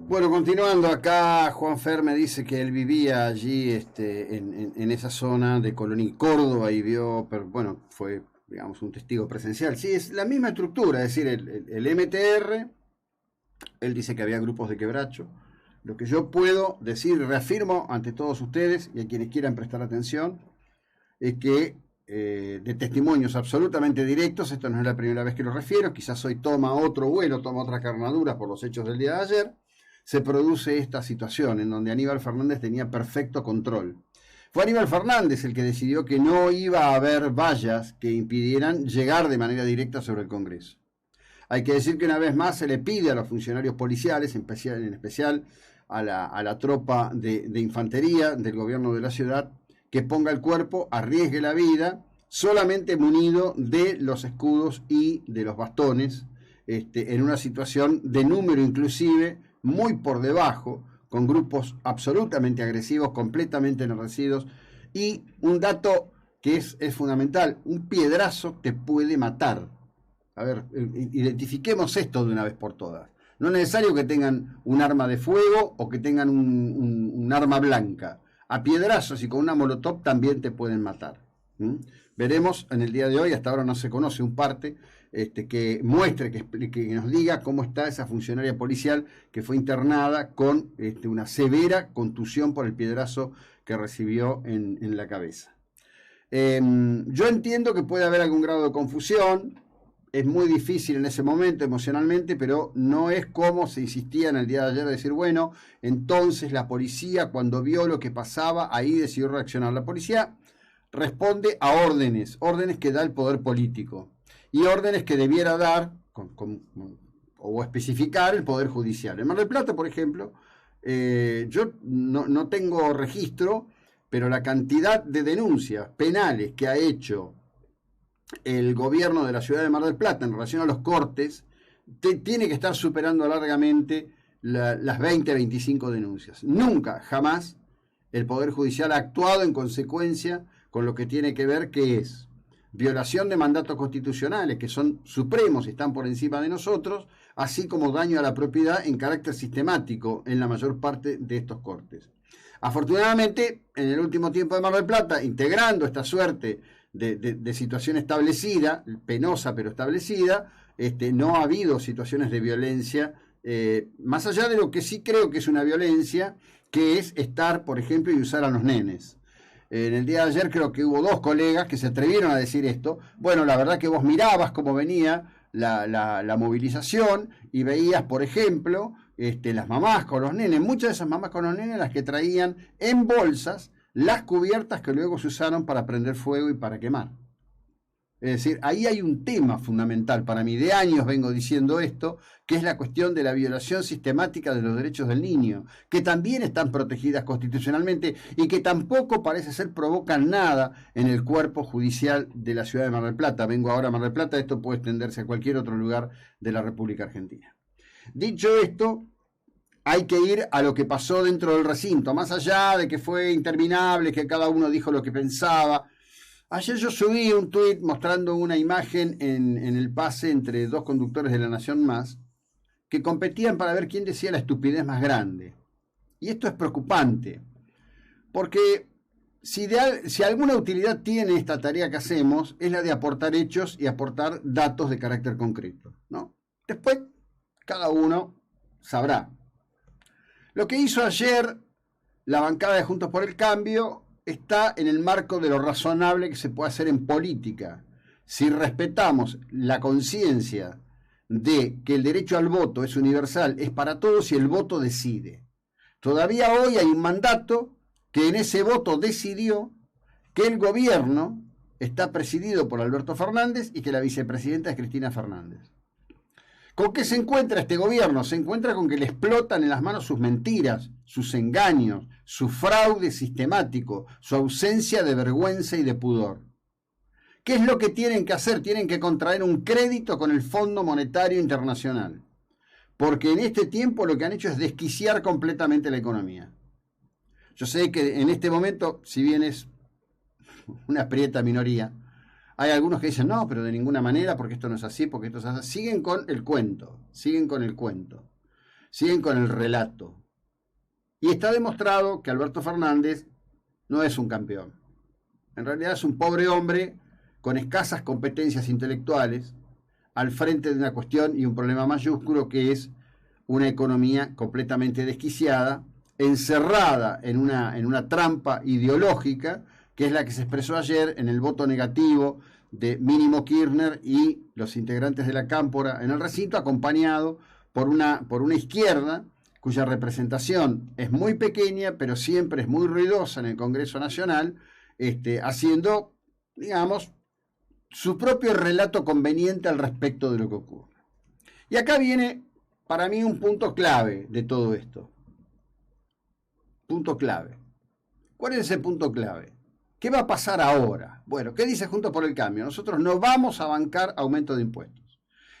Bueno, continuando acá, Juan Fer me dice que él vivía allí en esa zona de Colonia y Córdoba y vio, pero bueno, fue, digamos, un testigo presencial. Sí, es la misma estructura, es decir, el MTR, él dice que había grupos de quebracho. Lo que yo puedo decir, reafirmo ante todos ustedes y a quienes quieran prestar atención, es que de testimonios absolutamente directos, esto no es la primera vez que lo refiero, quizás hoy toma otro vuelo, toma otra carnadura por los hechos del día de ayer, se produce esta situación en donde Aníbal Fernández tenía perfecto control. Fue Aníbal Fernández el que decidió que no iba a haber vallas que impidieran llegar de manera directa sobre el Congreso. Hay que decir que una vez más se le pide a los funcionarios policiales, en especial a la tropa de infantería del gobierno de la ciudad, que ponga el cuerpo, arriesgue la vida, solamente munido de los escudos y de los bastones, en una situación de número inclusive muy por debajo, con grupos absolutamente agresivos, completamente enardecidos, y un dato que es fundamental, un piedrazo te puede matar. A ver, identifiquemos esto de una vez por todas. No es necesario que tengan un arma de fuego o que tengan un arma blanca. A piedrazos y con una molotov también te pueden matar. Veremos en el día de hoy, hasta ahora no se conoce un parte que muestre, que nos diga cómo está esa funcionaria policial que fue internada con una severa contusión por el piedrazo que recibió en la cabeza. Yo entiendo que puede haber algún grado de confusión, es muy difícil en ese momento emocionalmente, pero no es como se insistía en el día de ayer de decir, bueno, entonces la policía cuando vio lo que pasaba, ahí decidió reaccionar. La policía responde a órdenes que da el poder político y órdenes que debiera dar o especificar el poder judicial. En Mar del Plata, por ejemplo, yo no tengo registro, pero la cantidad de denuncias penales que ha hecho el gobierno de la ciudad de Mar del Plata en relación a los cortes tiene que estar superando largamente las 20 a 25 denuncias. Nunca, jamás, el Poder Judicial ha actuado en consecuencia con lo que tiene que ver que es violación de mandatos constitucionales, que son supremos y están por encima de nosotros, así como daño a la propiedad en carácter sistemático en la mayor parte de estos cortes. Afortunadamente, en el último tiempo de Mar del Plata, integrando esta suerte de situación establecida, penosa pero establecida, no ha habido situaciones de violencia, más allá de lo que sí creo que es una violencia, que es estar, por ejemplo, y usar a los nenes. En el día de ayer creo que hubo dos colegas que se atrevieron a decir esto. Bueno, la verdad que vos mirabas cómo venía la movilización y veías, por ejemplo, las mamás con los nenes, muchas de esas mamás con los nenes las que traían en bolsas las cubiertas que luego se usaron para prender fuego y para quemar. Es decir, ahí hay un tema fundamental para mí, de años vengo diciendo esto, que es la cuestión de la violación sistemática de los derechos del niño, que también están protegidas constitucionalmente y que tampoco parece ser provocan nada en el cuerpo judicial de la ciudad de Mar del Plata. Vengo ahora a Mar del Plata, esto puede extenderse a cualquier otro lugar de la República Argentina. Dicho esto, hay que ir a lo que pasó dentro del recinto, más allá de que fue interminable, que cada uno dijo lo que pensaba. Ayer yo subí un tuit mostrando una imagen en el pase entre dos conductores de La Nación Más que competían para ver quién decía la estupidez más grande. Y esto es preocupante, porque si alguna utilidad tiene esta tarea que hacemos, es la de aportar hechos y aportar datos de carácter concreto, ¿no? Después, cada uno sabrá. Lo que hizo ayer la bancada de Juntos por el Cambio está en el marco de lo razonable que se puede hacer en política. Si respetamos la conciencia de que el derecho al voto es universal, es para todos y el voto decide. Todavía hoy hay un mandato que en ese voto decidió que el gobierno está presidido por Alberto Fernández y que la vicepresidenta es Cristina Fernández. ¿Con qué se encuentra este gobierno? Se encuentra con que le explotan en las manos sus mentiras, sus engaños, su fraude sistemático, su ausencia de vergüenza y de pudor. ¿Qué es lo que tienen que hacer? Tienen que contraer un crédito con el Fondo Monetario Internacional. Porque en este tiempo lo que han hecho es desquiciar completamente la economía. Yo sé que en este momento, si bien es una prieta minoría, hay algunos que dicen, no, pero de ninguna manera, porque esto no es así, porque esto es así. Siguen con el cuento. siguen con el relato. Y está demostrado que Alberto Fernández no es un campeón. En realidad es un pobre hombre con escasas competencias intelectuales al frente de una cuestión y un problema mayúsculo que es una economía completamente desquiciada, encerrada en una trampa ideológica, que es la que se expresó ayer en el voto negativo de Mínimo Kirchner y los integrantes de la Cámpora en el recinto, acompañado por una izquierda cuya representación es muy pequeña, pero siempre es muy ruidosa en el Congreso Nacional, haciendo, digamos, su propio relato conveniente al respecto de lo que ocurre. Y acá viene, para mí, un punto clave de todo esto. Punto clave. ¿Cuál es ese punto clave? ¿Qué va a pasar ahora? Bueno, ¿qué dice Juntos por el Cambio? Nosotros no vamos a bancar aumento de impuestos.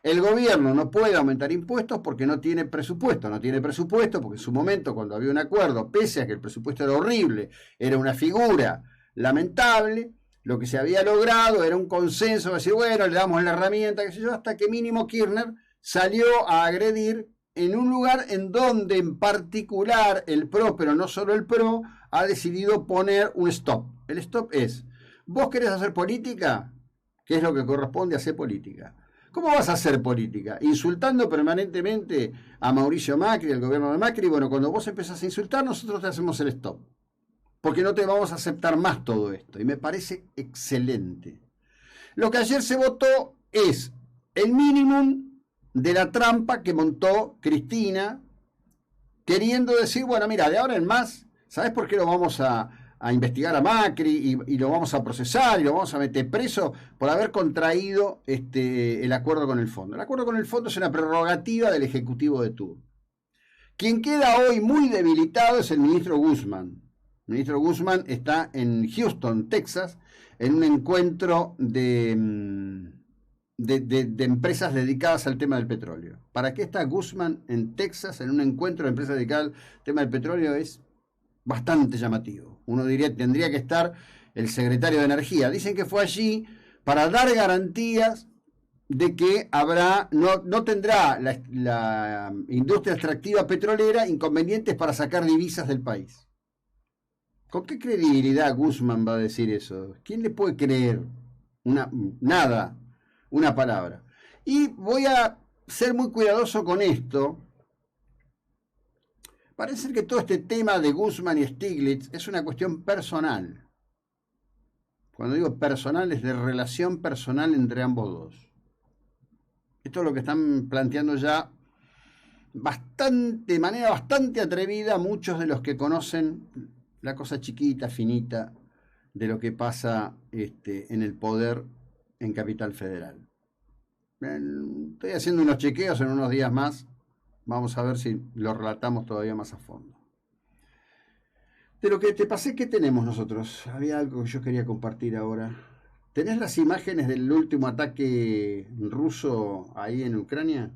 El gobierno no puede aumentar impuestos porque no tiene presupuesto. No tiene presupuesto porque en su momento, cuando había un acuerdo, pese a que el presupuesto era horrible, era una figura lamentable, lo que se había logrado era un consenso de decir, bueno, le damos la herramienta, qué sé yo, hasta que Mínimo Kirchner salió a agredir en un lugar en donde en particular el PRO, pero no solo el PRO, ha decidido poner un stop. El stop es, vos querés hacer política, ¿qué es lo que corresponde a hacer política? ¿Cómo vas a hacer política? Insultando permanentemente a Mauricio Macri, al gobierno de Macri. Bueno, cuando vos empezás a insultar, nosotros te hacemos el stop. Porque no te vamos a aceptar más todo esto. Y me parece excelente. Lo que ayer se votó es el mínimo de la trampa que montó Cristina, queriendo decir, bueno, mira, de ahora en más, ¿sabes por qué lo vamos a investigar a Macri y lo vamos a procesar y lo vamos a meter preso por haber contraído el acuerdo con el fondo? El acuerdo con el fondo es una prerrogativa del Ejecutivo de turno. Quien queda hoy muy debilitado es el ministro Guzmán. El ministro Guzmán está en Houston, Texas, en un encuentro de empresas dedicadas al tema del petróleo. ¿Para qué está Guzmán en Texas en un encuentro de empresas dedicadas al tema del petróleo? Es bastante llamativo. Uno diría, tendría que estar el secretario de Energía. Dicen que fue allí para dar garantías de que no tendrá la industria extractiva petrolera inconvenientes para sacar divisas del país. ¿Con qué credibilidad Guzmán va a decir eso? ¿Quién le puede creer una palabra? Y voy a ser muy cuidadoso con esto. Parece que todo este tema de Guzmán y Stiglitz es una cuestión personal. Cuando digo personal, es de relación personal entre ambos dos. Esto es lo que están planteando ya de manera bastante atrevida muchos de los que conocen la cosa chiquita, finita, de lo que pasa en el poder en Capital Federal. Estoy haciendo unos chequeos en unos días más. Vamos a ver si lo relatamos todavía más a fondo. De lo que te pasé, ¿qué tenemos nosotros? Había algo que yo quería compartir ahora. ¿Tenés las imágenes del último ataque ruso ahí en Ucrania?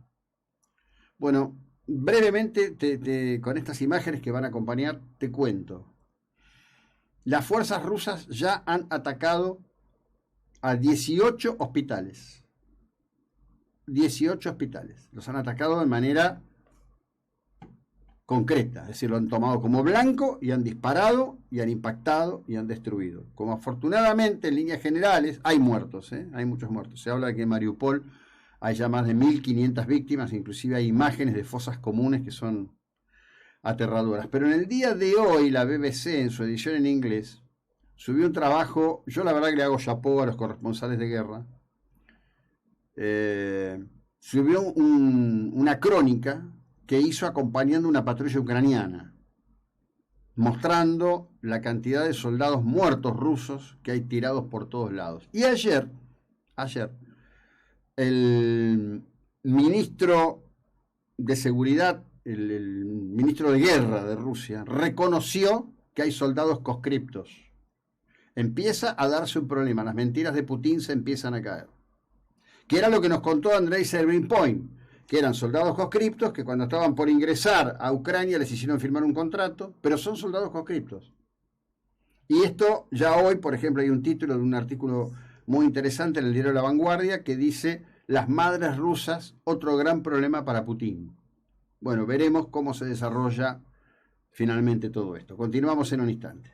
Bueno, brevemente, con estas imágenes que van a acompañar, te cuento. Las fuerzas rusas ya han atacado a 18 hospitales. 18 hospitales. Los han atacado de manera concreta, es decir, lo han tomado como blanco y han disparado y han impactado y han destruido. Como afortunadamente en líneas generales hay muertos, hay muchos muertos. Se habla de que en Mariupol hay ya más de 1.500 víctimas, inclusive hay imágenes de fosas comunes que son aterradoras. Pero en el día de hoy la BBC en su edición en inglés subió un trabajo, yo la verdad que le hago chapó a los corresponsales de guerra, subió una crónica que hizo acompañando una patrulla ucraniana, mostrando la cantidad de soldados muertos rusos que hay tirados por todos lados. Y ayer, el ministro de Seguridad, el ministro de Guerra de Rusia, reconoció que hay soldados conscriptos. Empieza a darse un problema, las mentiras de Putin se empiezan a caer. Que era lo que nos contó Andrei Servin-Point, que eran soldados conscriptos que cuando estaban por ingresar a Ucrania les hicieron firmar un contrato, pero son soldados conscriptos. Y esto ya hoy, por ejemplo, hay un título de un artículo muy interesante en el diario La Vanguardia que dice: las madres rusas, otro gran problema para Putin. bueno, veremos cómo se desarrolla finalmente todo esto. Continuamos en un instante.